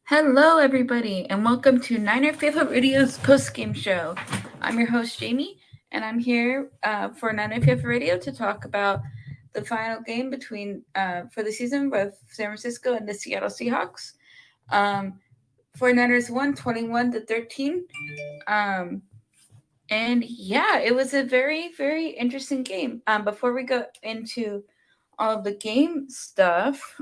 Hello, everybody, and welcome to Niner Faithful Radio's post-game show. I'm your host, Jaymie, and I'm here for Niner Faithful Radio to talk about the final game between for the season with San Francisco and the Seattle Seahawks. 49ers won 21-13. Um, and yeah, it was a very, very interesting game. Before we go into all of the game stuff,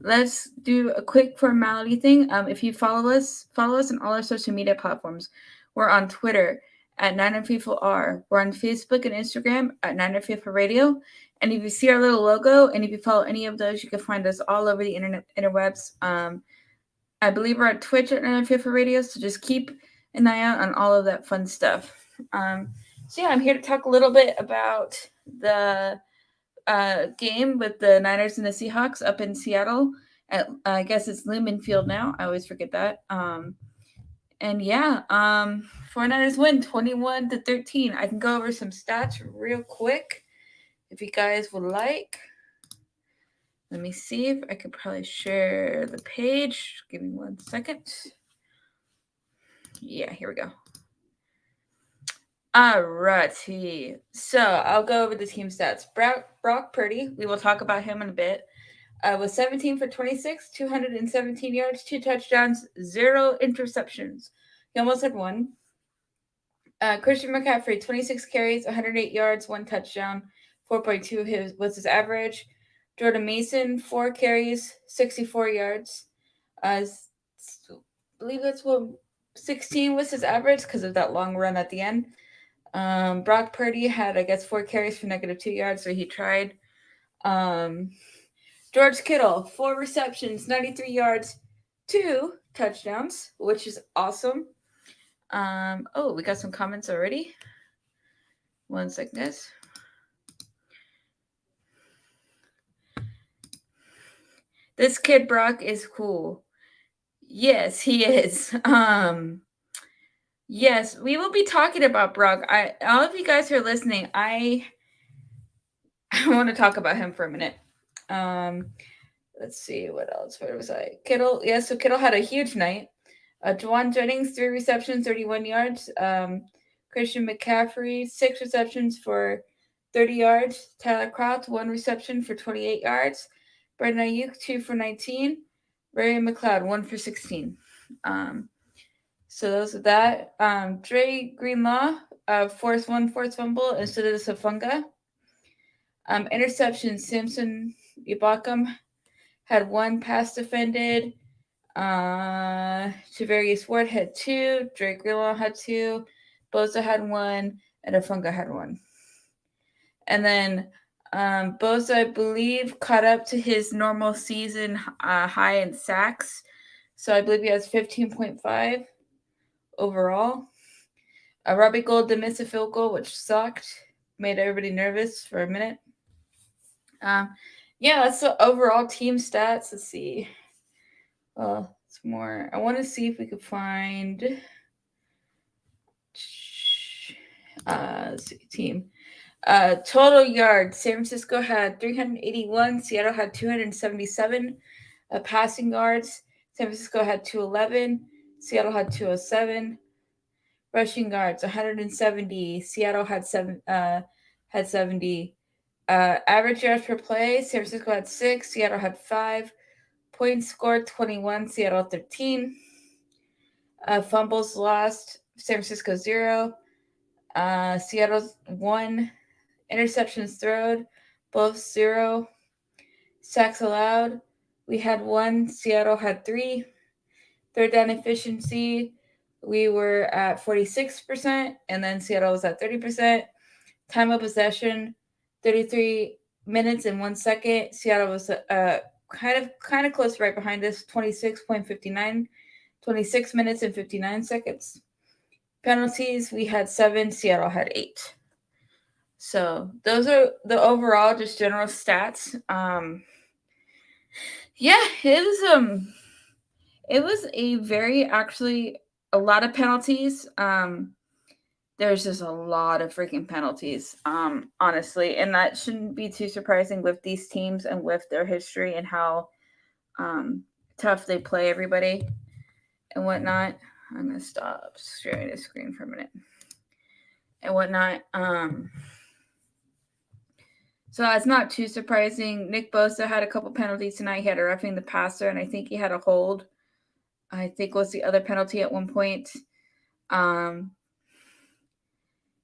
let's do a quick formality thing. If you follow us on all our social media platforms. We're on Twitter at Niner Faithful R. We're on Facebook and Instagram at Niner Faithful Radio. And if you see our little logo, and if you follow any of those, you can find us all over the interwebs. I believe we're at Twitch at Niner Faithful Radio, so just keep an eye out on all of that fun stuff. So yeah, I'm here to talk a little bit about the game with the Niners and the Seahawks up in Seattle. I guess it's Lumen Field now. I always forget that. And yeah, 49ers win 21-13. I can go over some stats real quick if you guys would like. Let me see if I could probably share the page. Give me 1 second. Yeah, here we go. Alrighty. So I'll go over the team stats. Brock Purdy, we will talk about him in a bit. Was 17 for 26, 217 yards, 2 touchdowns, 0 interceptions. He almost had one. Christian McCaffrey, 26 carries, 108 yards, 1 touchdown, 4.2 was his average. Jordan Mason, 4 carries, 64 yards. I believe that's what 16 was his average because of that long run at the end. Brock Purdy had, I guess, 4 carries for -2 yards, so he tried. George Kittle, 4 receptions, 93 yards, 2 touchdowns, which is awesome. We got some comments already. 1 second, guys. This kid Brock is cool. Yes, he is. Yes, we will be talking about Brock. All of you guys who are listening, I want to talk about him for a minute. Let's see what else. Where was I? Kittle. Yeah, so Kittle had a huge night. Juwan Jennings, 3 receptions, 31 yards. Christian McCaffrey, 6 receptions for 30 yards. Tyler Kroft, 1 reception for 28 yards. Brandon Ayuk, 2 for 19. Ray McLeod, 1 for 16. So those are that. Dre Greenlaw, forced fumble instead of Safunga. Interception, Simpson Ibakam had 1 pass defended. Javarius Ward had 2. Drake Greenlaw had 2. Bosa had 1. And Afunga had 1. And then Bosa, I believe, caught up to his normal season high in sacks. So I believe he has 15.5 overall. Robbie Gould did miss a field goal, which sucked. Made everybody nervous for a minute. Yeah, that's the overall team stats. Let's see. It's more. I want to see if we could find. Let's see, team. Total yards. San Francisco had 381. Seattle had 277. Passing yards. San Francisco had 211. Seattle had 207. Rushing yards 170. Seattle had 70. Average yards per play. San Francisco had 6. Seattle had 5. Points scored 21. Seattle 13. Fumbles lost. San Francisco 0. Seattle 1. Interceptions thrown, both 0. Sacks allowed, we had 1. Seattle had 3. Third down efficiency, we were at 46%, and then Seattle was at 30%. Time of possession, 33 minutes and 1 second. Seattle was kind of close right behind us, 26.59, 26 minutes and 59 seconds. Penalties, we had 7. Seattle had 8. So those are the overall just general stats. Yeah, it was a very actually a lot of penalties. There's just a lot of freaking penalties, honestly, and that shouldn't be too surprising with these teams and with their history and how tough they play everybody and whatnot. I'm gonna stop sharing the screen for a minute and whatnot. So it's not too surprising. Nick Bosa had a couple penalties tonight. He had a roughing the passer, and I think he had a hold. I think was the other penalty at one point.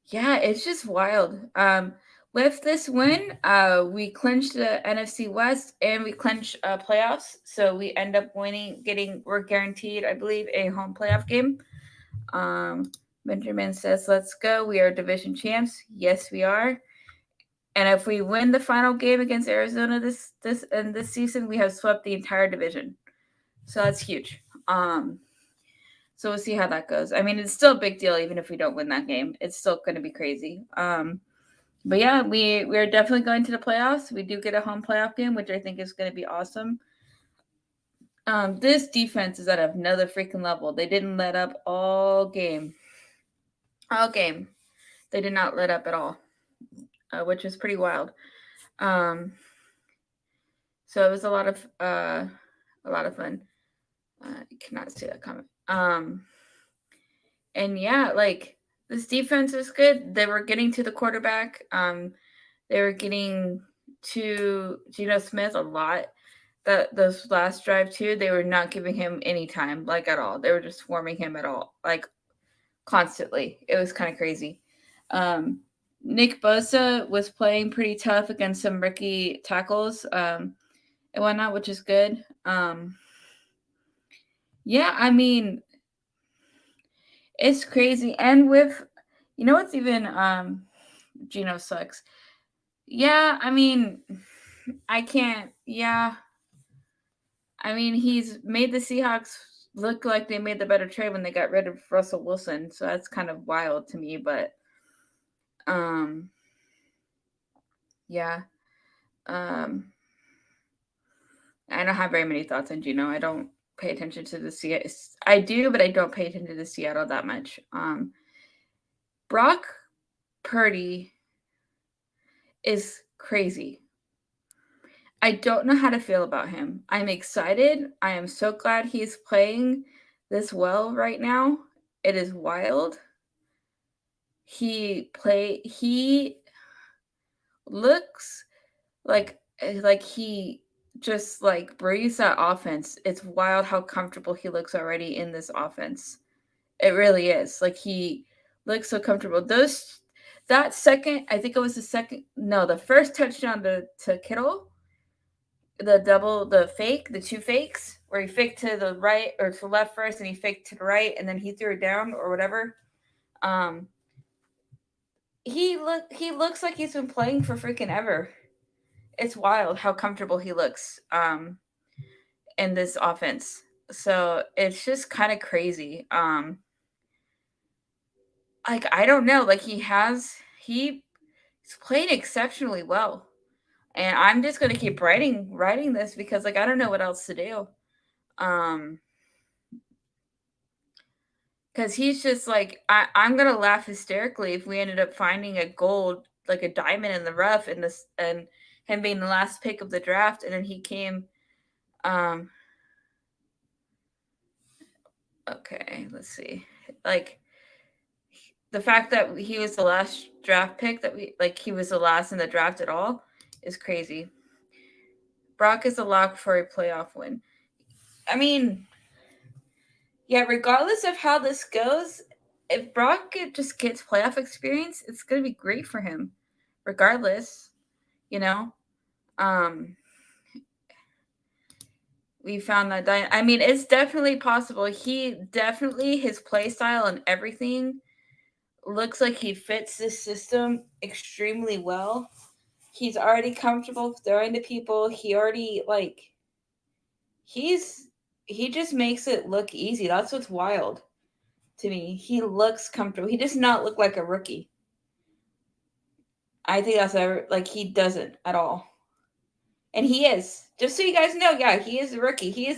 Yeah, it's just wild. With this win, we clinched the NFC West and we clinched playoffs. So we end up winning, we're guaranteed, I believe, a home playoff game. Benjamin says, "Let's go. We are division champs." Yes, we are. And if we win the final game against Arizona this season, we have swept the entire division. So that's huge. So we'll see how that goes. I mean, it's still a big deal even if we don't win that game. It's still going to be crazy. But yeah, we're definitely going to the playoffs. We do get a home playoff game, which I think is going to be awesome. This defense is at another freaking level. They didn't let up all game. All game. They did not let up at all, which is pretty wild. So it was a lot of fun. You cannot see that comment. And yeah, like this defense is good. They were getting to the quarterback. They were getting to Geno Smith a lot. Those last drive too, they were not giving him any time, like at all. They were just swarming him at all, like constantly. It was kind of crazy. Nick Bosa was playing pretty tough against some rookie tackles and whatnot, which is good. Yeah, I mean, it's crazy. And with, what's even, Geno sucks. Yeah, I mean, I can't, yeah. I mean, he's made the Seahawks look like they made the better trade when they got rid of Russell Wilson. So that's kind of wild to me, but, yeah. I don't have very many thoughts on Geno. I don't pay attention to the Seattle. I do, but I don't pay attention to Seattle that much. Brock Purdy is crazy. I don't know how to feel about him. I'm excited. I am so glad he's playing this well right now. It is wild. He looks like he just like breathes that offense. It's wild how comfortable he looks already in this offense. It really is. Like he looks so comfortable. That second, I think it was the first touchdown to Kittle, the two fakes, where he faked to the right or to the left first and he faked to the right and then he threw it down or whatever. He looks like he's been playing for freaking ever. It's wild how comfortable he looks in this offense. So it's just kind of crazy. Like I don't know, like he's played exceptionally well. And I'm just gonna keep writing this because like I don't know what else to do. Because he's just like I'm gonna laugh hysterically if we ended up finding a gold, like a diamond in the rough in this, and him being the last pick of the draft, and then he came. Okay, let's see. Like the fact that he was the last draft pick he was the last in the draft at all is crazy. Brock is a lock for a playoff win. I mean, yeah, regardless of how this goes, if Brock just gets playoff experience, it's going to be great for him. Regardless, you know, we found that. I mean, it's definitely possible. His play style and everything looks like he fits this system extremely well. He's already comfortable throwing to people. He just makes it look easy. That's what's wild to me. He looks comfortable. He does not look like a rookie. I think that's he doesn't at all. And he is. Just so you guys know, yeah, he is a rookie. He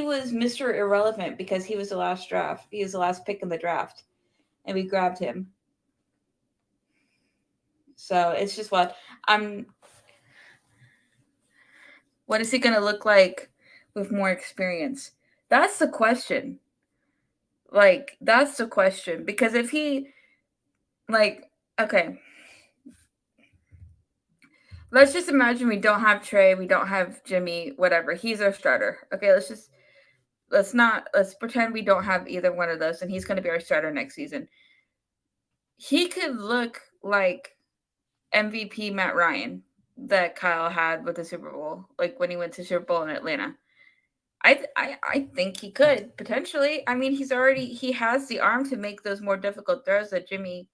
was Mr. Irrelevant because he was the last draft. He was the last pick in the draft. And we grabbed him. So it's just what is he gonna look like with more experience? That's the question. Like, that's the question. Because if he, like, okay, let's just imagine we don't have Trey, we don't have Jimmy, whatever. He's our starter. Okay, let's pretend we don't have either one of those, and he's going to be our starter next season. He could look like MVP Matt Ryan that Kyle had with the Super Bowl, like when he went to Super Bowl in Atlanta. I think he could potentially. I mean, he has the arm to make those more difficult throws that Jimmy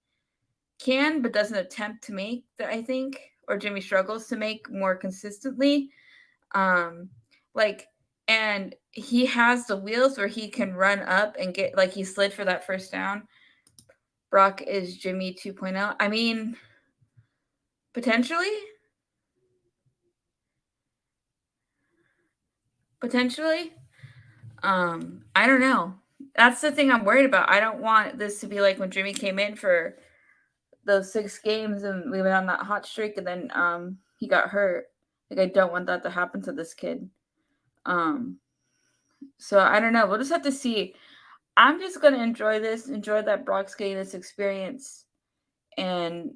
can, but doesn't attempt to make. That I think, or Jimmy struggles to make more consistently. Um, like, and he has the wheels where he can run up and get like he slid for that first down. Brock is Jimmy 2.0. I mean, potentially. Potentially. I don't know. That's the thing I'm worried about. I don't want this to be like when Jimmy came in for those 6 games and we went on that hot streak and then he got hurt. Like I don't want that to happen to this kid. Um so I don't know. We'll just have to see. I'm just gonna enjoy this, enjoy that Brock's getting this experience and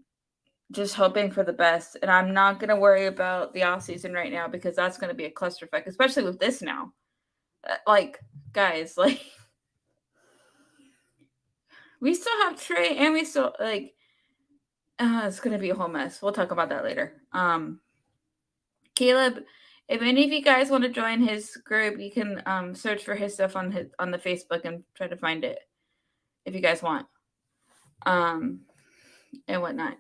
just hoping for the best. And I'm not gonna worry about the off season right now because that's gonna be a clusterfuck, especially with this now. Like, guys, like we still have Trey and we still like it's gonna be a whole mess. We'll talk about that later. Caleb, if any of you guys want to join his group, you can search for his stuff on the Facebook and try to find it if you guys want. And whatnot.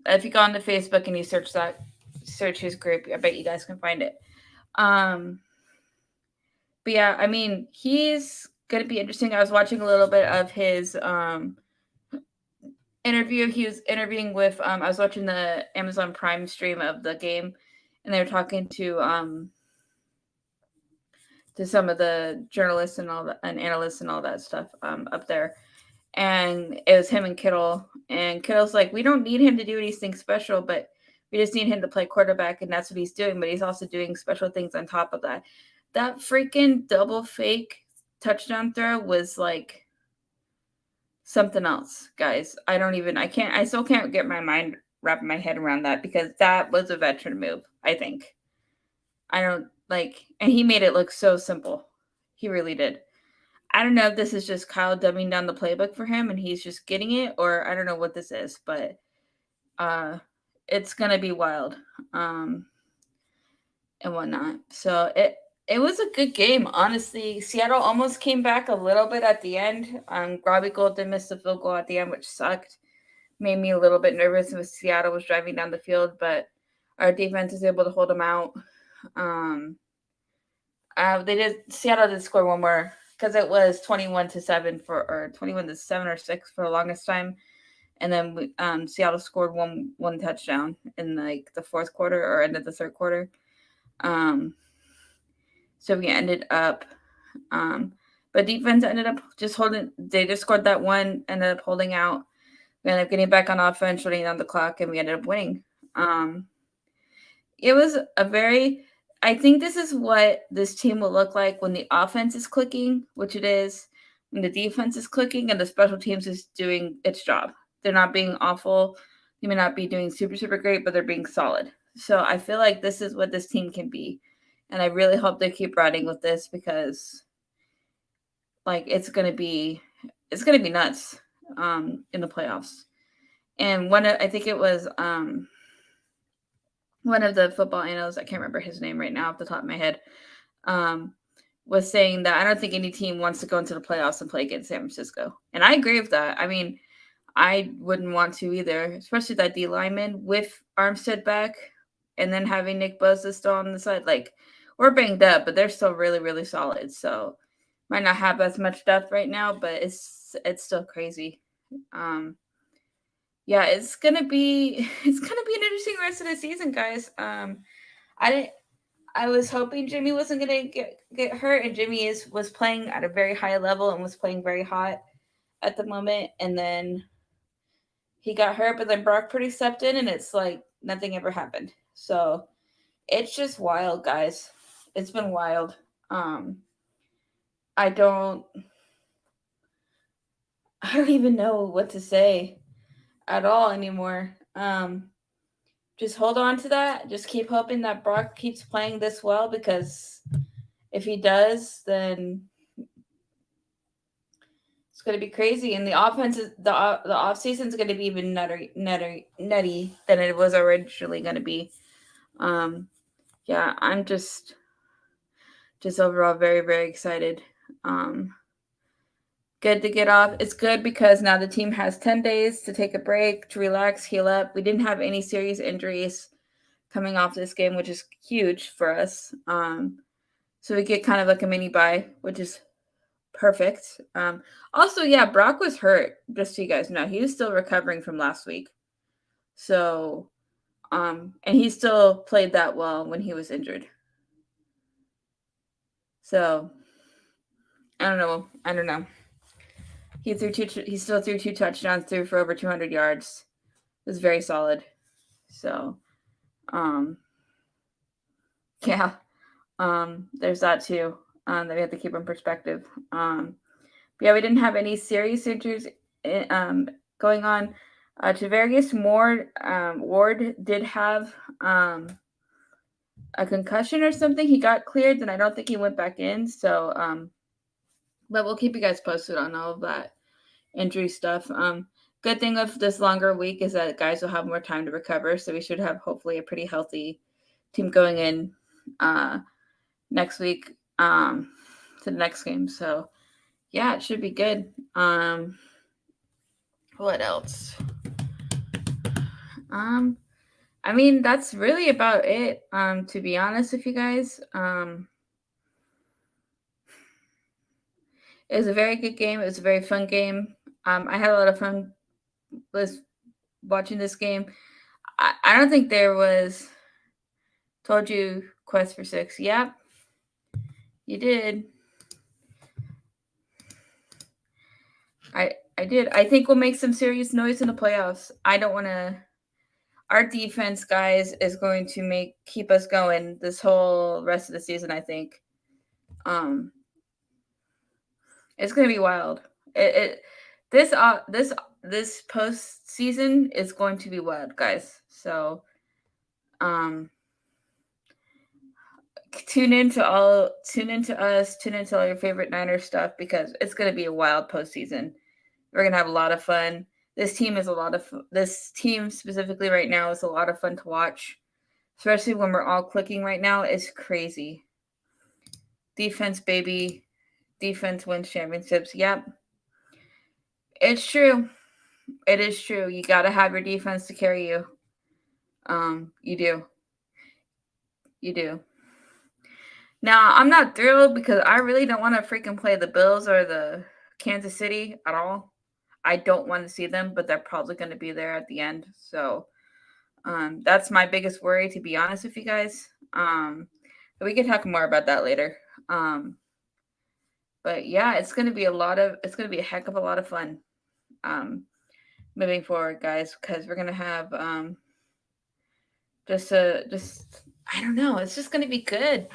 If you go on the Facebook and you search his group, I bet you guys can find it. But yeah, I mean, he's gonna be interesting. I was watching a little bit of his interview. He was interviewing with I was watching the Amazon Prime stream of the game, and they were talking to some of the journalists and all that and analysts and all that stuff up there. And it was him and Kittle. And Kittle's like, we don't need him to do anything special, but we just need him to play quarterback, and that's what he's doing. But he's also doing special things on top of that. That freaking double fake touchdown throw was like something else, guys. I still can't get my mind wrapping my head around that because that was a veteran move, I think. I don't like, and he made it look so simple. He really did. I don't know if this is just Kyle dumbing down the playbook for him and he's just getting it, or I don't know what this is, but it's gonna be wild, and whatnot. So it was a good game, honestly. Seattle almost came back a little bit at the end. Robbie Gould did miss the field goal at the end, which sucked. Made me a little bit nervous when Seattle was driving down the field, but our defense was able to hold them out. Seattle did score one more because it was 21-7 or 21-7 or 6 for the longest time, and then Seattle scored one touchdown in like the fourth quarter or end of the third quarter. So we ended up, but defense ended up just holding. They just scored that one, ended up holding out. We ended up getting back on offense, running down the clock, and we ended up winning. It was a very. I think this is what this team will look like when the offense is clicking, which it is, when the defense is clicking and the special teams is doing its job. They're not being awful. They may not be doing super, super great, but they're being solid. So I feel like this is what this team can be. And I really hope they keep riding with this because like it's gonna be nuts in the playoffs. And I think it was one of the football analysts, I can't remember his name right now off the top of my head, was saying that I don't think any team wants to go into the playoffs and play against San Francisco. And I agree with that. I mean, I wouldn't want to either, especially that D lineman with Armstead back and then having Nick Bosa still on the side. Like, we're banged up, but they're still really, really solid. So might not have as much depth right now, but it's still crazy. Yeah, it's gonna be an interesting rest of the season, guys. I was hoping Jimmy wasn't gonna get hurt, and Jimmy was playing at a very high level and was playing very hot at the moment, and then he got hurt, but then Brock pretty stepped in, and it's like nothing ever happened. So it's just wild, guys. It's been wild. Um, I don't I don't even know what to say at all anymore. Just hold on to that. Just keep hoping that Brock keeps playing this well, because if he does, then it's going to be crazy. And the offense is the off season is going to be even nutty than it was originally going to be. Um, yeah, I'm just overall very very excited. Um, Good to get off. It's good because now the team has 10 days to take a break, to relax, heal up. We didn't have any serious injuries coming off this game, which is huge for us. So we get kind of like a mini bye, which is perfect. Also, yeah, Brock was hurt, just so you guys know. He was still recovering from last week. So, and he still played that well when he was injured. So, I don't know. I don't know. He threw two. He still threw 2 touchdowns, threw for over 200 yards. It was very solid. So, um, yeah, there's that too. That we have to keep in perspective. But yeah, we didn't have any serious injuries going on. Javarius Ward did have a concussion or something. He got cleared, and I don't think he went back in. So, but we'll keep you guys posted on all of that injury stuff. Good thing of this longer week is that guys will have more time to recover. So we should have hopefully a pretty healthy team going in next week to the next game. So yeah, it should be good. What else? I mean, that's really about it. To be honest with you guys, it was a very good game. It was a very fun game. I had a lot of fun with watching this game. I don't think there was. Told you Quest for 6. Yep, you did. I did. I think we'll make some serious noise in the playoffs. I don't want to. Our defense, guys, is going to keep us going this whole rest of the season. I think. It's going to be wild. This postseason is going to be wild, guys. So, um, tune into us, tune into all your favorite Niners stuff, because it's going to be a wild postseason. We're going to have a lot of fun. This team specifically right now is a lot of fun to watch, especially when we're all clicking right now. It's crazy. Defense, baby. Defense wins championships. Yep. It's true. It is true. You got to have your defense to carry you. You do. You do. Now, I'm not thrilled because I really don't want to freaking play the Bills or the Kansas City at all. I don't want to see them, but they're probably going to be there at the end. So, that's my biggest worry, to be honest with you guys. But we can talk more about that later. But yeah, it's going to be a heck of a lot of fun. Moving forward, guys, because we're going to have, I don't know. It's just going to be good.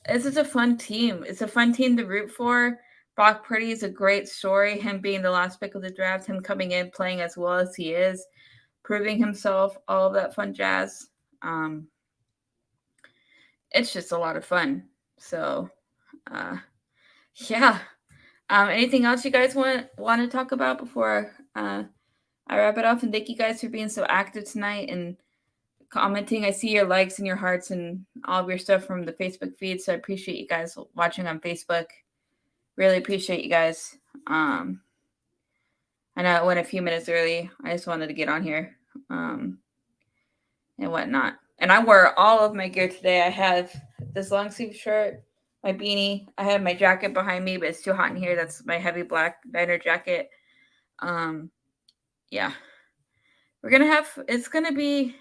This is a fun team. It's a fun team to root for. Brock Purdy is a great story. Him being the last pick of the draft, him coming in, playing as well as he is, proving himself, all of that fun jazz. It's just a lot of fun. So, yeah. Anything else you guys want to talk about before I wrap it off? And thank you guys for being so active tonight and commenting. I see your likes and your hearts and all of your stuff from the Facebook feed, so I appreciate you guys watching on Facebook. Really appreciate you guys. I know it went a few minutes early. I just wanted to get on here and whatnot. And I wore all of my gear today. I have this long sleeve shirt, my beanie. I have my jacket behind me, but it's too hot in here. That's my heavy black Niner jacket. Yeah. It's going to be.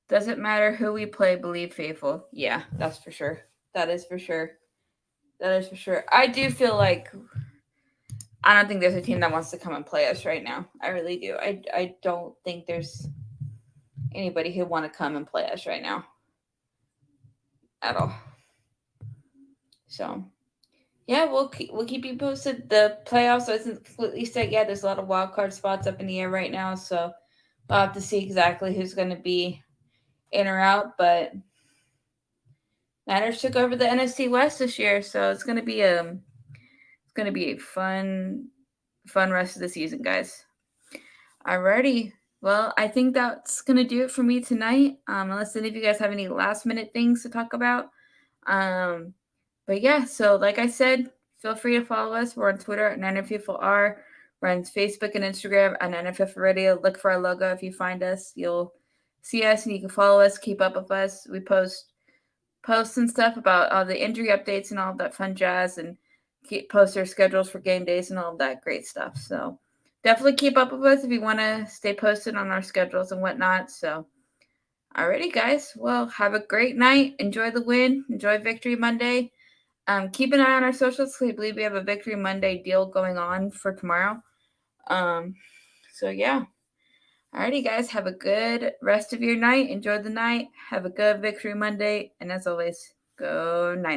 Doesn't matter who we play, believe faithful. Yeah, that's for sure. That is for sure. I do feel like I don't think there's a team that wants to come and play us right now. I really do. I don't think there's anybody who want to come and play us right now. at all. So yeah, we'll keep you posted. The playoffs isn't completely set yet. There's a lot of wild card spots up in the air right now, so we'll have to see exactly who's going to be in or out. But Niners took over the NFC West this year, so it's going to be a fun rest of the season, guys. Alrighty. Well, I think that's going to do it for me tonight. Unless any of you guys have any last minute things to talk about. But yeah, so like I said, feel free to follow us. We're on Twitter at 9FFR. We're on Facebook and Instagram at 9FF Radio. Look for our logo. If you find us, you'll see us and you can follow us, keep up with us. We post posts and stuff about all the injury updates and all of that fun jazz, and post our schedules for game days and all of that great stuff. So definitely keep up with us if you want to stay posted on our schedules and whatnot. So alrighty, guys. Well, have a great night. Enjoy the win. Enjoy Victory Monday. Keep an eye on our socials. I believe we have a Victory Monday deal going on for tomorrow. So yeah. Alrighty, guys. Have a good rest of your night. Enjoy the night. Have a good Victory Monday. And as always, go Niners.